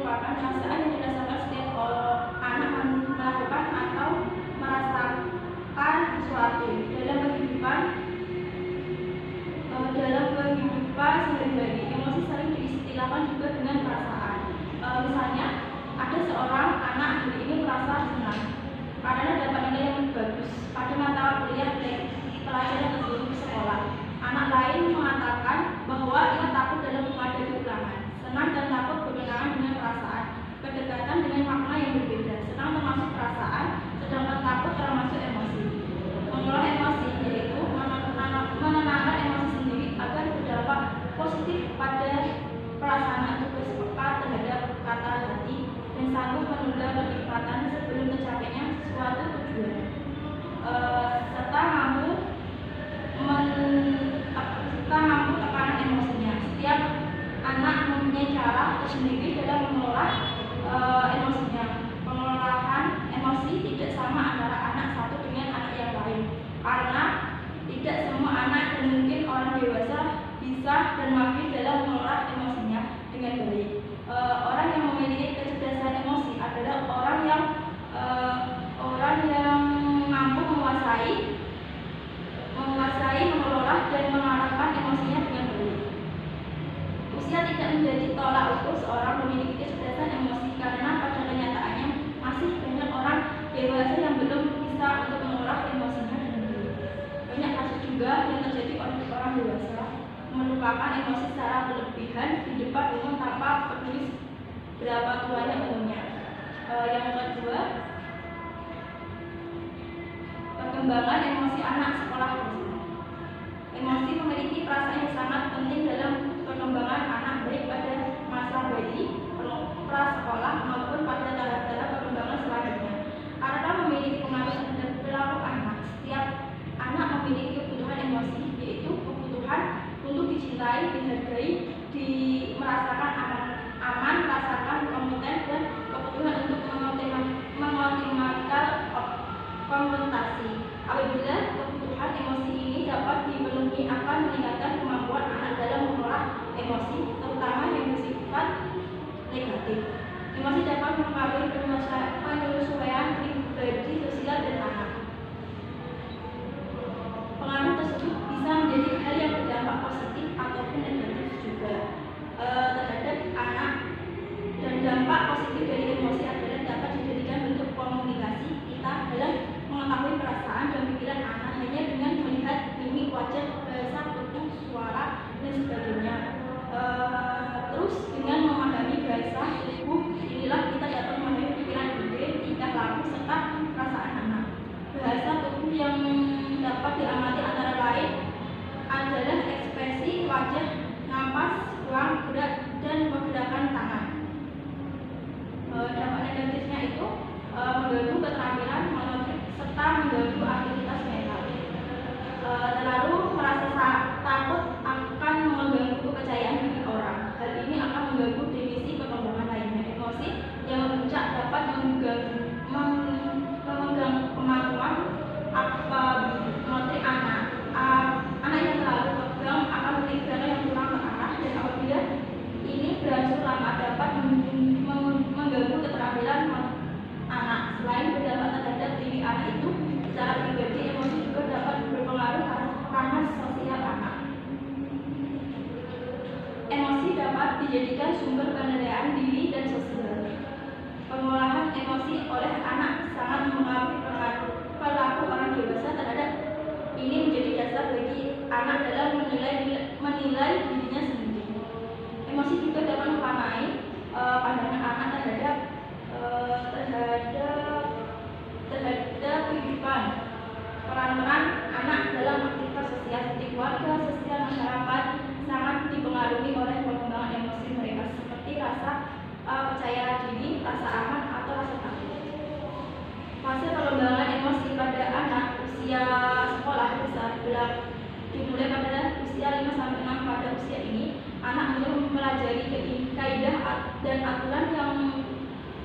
merupakan perasaan yang dirasakan setiap anak melakukan atau merasakan sesuatu dalam kehidupan sehari-hari. Emosi sering diistilahkan juga dengan perasaan. Misalnya, ada seorang anak hari ini merasa senang karena dapat nilai yang bagus pada mata kuliah pelajaran tersebut di sekolah. Anak lain mengatakan bahwa ia takut dalam menghadapi ulangan. Senang dan takut berkenaan dengan perasaan, kedekatan dengan makna yang berbeda. Senang termasuk perasaan, sedangkan takut termasuk emosi. Mengelola emosi yaitu menenangkan emosi sendiri agar berdampak positif pada pelaksanaan tugas peka terhadap kata hati dan sanggup menunda kenikmatan sebelum tercapainya suatu tujuan, serta mampu tekanan emosinya. Setiap anak mempunyai cara tersendiri dalam mengelola emosinya. Pengelolaan emosi tidak sama antara anak satu dengan anak yang lain, karena tidak semua anak dan mungkin orang dewasa bisa dan mahir dalam mengelola emosinya dengan baik. Orang yang memiliki kecerdasan emosi adalah orang yang mampu menguasai, mengelola dan mengarahkan emosinya dengan baik. Usia tidak menjadi tolak ukur seorang memiliki kecerdasan emosi, karena pada kenyataannya masih banyak orang dewasa yang belum bisa untuk mengelola emosinya dengan baik. Banyak kasus juga yang terjadi oleh orang dewasa melupakan emosi secara berlebihan di depan umum tanpa peduli berapa tuanya umurnya. Yang kedua, perkembangan emosi anak sekolah SD. Emosi memiliki perasaan yang sangat penting dalam perkembangan anak, baik pada masa bayi, prasekolah maupun pada tahap-tahap perkembangan selanjutnya. Karena memiliki pengaruh terhadap perilaku anak. Setiap anak memiliki kebutuhan emosi, yaitu kebutuhan untuk dicintai, dihargai, merasakan aman, merasakan kompeten, dan kebutuhan untuk mengoptimalkan kompensasi. Apabila kebutuhan emosi ini dapat dipenuhi, akan meningkatkan kemampuan anak dalam mengelola emosi, terutama yang bersifat negatif. Emosi dapat mempengaruhi penyesuaian pribadi, sosial, dan anak. Pengaruh tersebut bisa menjadi hal yang berdampak positif ataupun negatif juga terhadap anak. Dan dampak positif dari emosi adalah dapat dijadikan bentuk komunikasi kita dalam mengetahui perasaan dan pikiran anak hanya dengan melihat mimik wajah, bahasa tubuh, suara, dan sebagainya. Terus dengan memahami bahasa tubuh inilah kita dapat memahami pikiran ide, tingkah laku, serta perasaan anak. Bahasa tubuh yang dapat diamati antara lain adalah ekspresi wajah, napas, ruang gerak, dan pergerakan tangan. Dampak negatifnya itu mengganggu keterampilan motorik serta mengganggu aktivitas mental. Terlalu merasa takut akan mengganggu kepercayaan diri orang. Hal ini akan mengganggu definisi perkembangan lainnya. Emosi yang memuncak dapat memegang kemampuan motorik anak. Anak yang terlalu tegang akan memiliki gerakan yang kurang terarah, dan apabila ini berlangsung lama dapat mengganggu keterampilan anak. Selain berdampak terhadap diri anak itu secara pribadi, emosi juga dapat berpengaruh karena sosial anak. Emosi dapat dijadikan sumber penilaian diri dan sosial. Pengolahan emosi oleh anak sangat mempengaruhi perilaku orang dewasa terhadap ini, menjadi dasar bagi anak dalam menilai dirinya sendiri. Emosi juga dapat mempengaruhi pandangan anak terhadap kehidupan. Peran-peran anak dalam aktivitas sosial seperti keluarga, sosial, masyarakat sangat dipengaruhi oleh perkembangan emosi mereka, seperti rasa percaya diri, rasa aman, atau rasa takut. Fase pengembangan emosi pada anak usia sekolah bisa dimulai pada usia 5-6. Pada usia ini, anak belum mempelajari kaidah dan aturan yang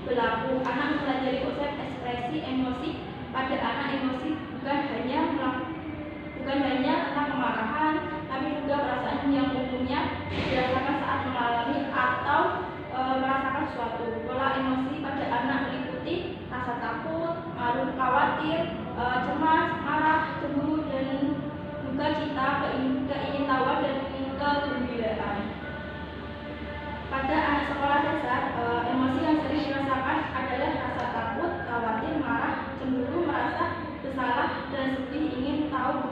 berlaku. Anak mempelajari konsep ekspresi emosi. Pada anak, emosi bukan hanya tentang kemarahan, tapi juga perasaan yang umumnya dirasakan saat mengalami atau merasakan sesuatu. Pola emosi pada anak meliputi rasa takut, malu, khawatir, cemas, marah, cemburu, dan duka cita, keingintahuan, dan kegembiraan. Pada anak sekolah dasar, emosi yang sering dirasakan adalah rasa takut, khawatir, marah, cemburu, merasa bersalah, dan sedih, ingin tahu,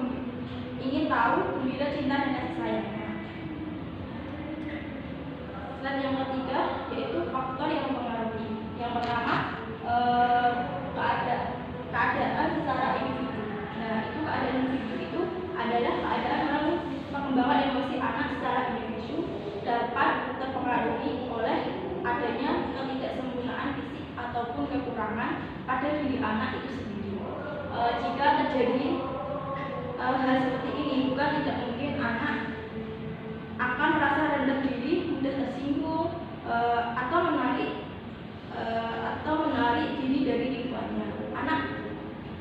gembira, cinta, dan kasih sayangnya. Slide yang ketiga yaitu faktor yang mempengaruhi. Yang pertama, keadaan secara individu. Nah, itu keadaan individu itu adalah keadaan perkembangan emosi anak secara individu dapat terpengaruhi oleh adanya ketidaksempurnaan fisik ataupun kekurangan pada diri anak itu sendiri. Jika terjadi hal seperti ini, bukan tidak mungkin anak akan merasa rendah diri, mudah tersinggung, atau menarik diri dari lingkungannya. Anak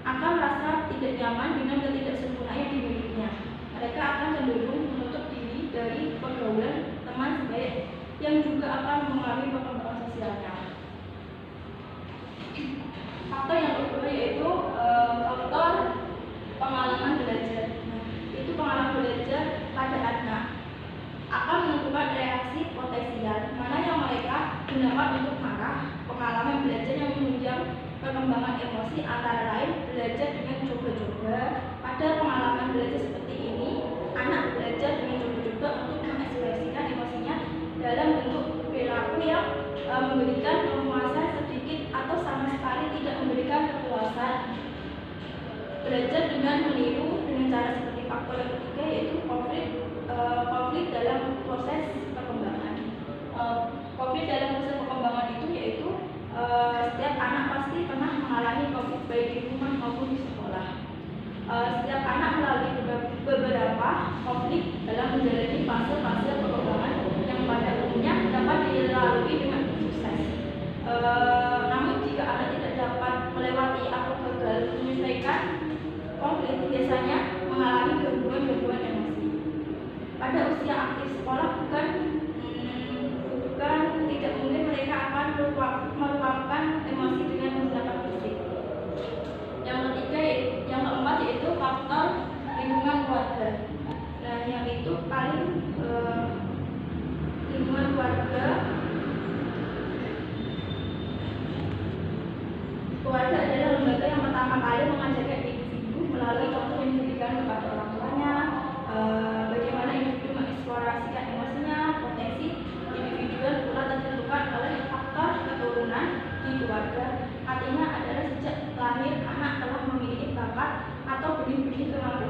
akan merasa tidak nyaman dengan ketidaksempurnaan yang dimilikinya. Mereka akan cenderung menutup diri dari pergaulan teman sebaya yang juga akan mengalami perkembangan sosialnya. Faktor yang kedua yaitu faktor pengalaman belajar. Nah, itu pengalaman belajar pada anak akan menentukan reaksi potensial mana yang mereka gunakan untuk marah. Pengalaman belajar yang menunjang perkembangan emosi antara lain belajar dengan coba-coba. Pada pengalaman belajar seperti ini, anak belajar dengan coba-coba untuk mengekspresikan emosinya dalam bentuk perilaku yang memberikan kepuasan sedikit atau sama sekali tidak memberikan kepuasan. Belajar dengan meniru dengan cara seperti faktor yang ketiga yaitu konflik dalam proses perkembangan. Konflik dalam proses perkembangan itu yaitu setiap anak pasti pernah mengalami konflik baik di rumah maupun di sekolah. Setiap anak melalui beberapa konflik dalam menjalani fase-fase perkembangan yang pada umumnya dapat dilalui dengan sukses. Namun jika anak tidak dapat melewati atau gagal menyelesaikan konflik, biasanya mengalami gangguan emosi. Pada usia aktif sekolah bukan tidak mungkin mereka akan meluapkan emosi dengan menggunakan fisik. Yang keempat yaitu faktor lingkungan keluarga. Nah, yang itu paling lingkungan keluarga. Keluarga adalah lembaga yang pertama kali mengajarkan individu melalui contoh yang diberikan kepada orang tuanya, bagaimana individu mengeksplorasikan emosinya. Potensi individual pula ditentukan oleh faktor keturunan di keluarga. Artinya adalah sejak lahir anak telah memiliki bakat atau benih-benih kemampuan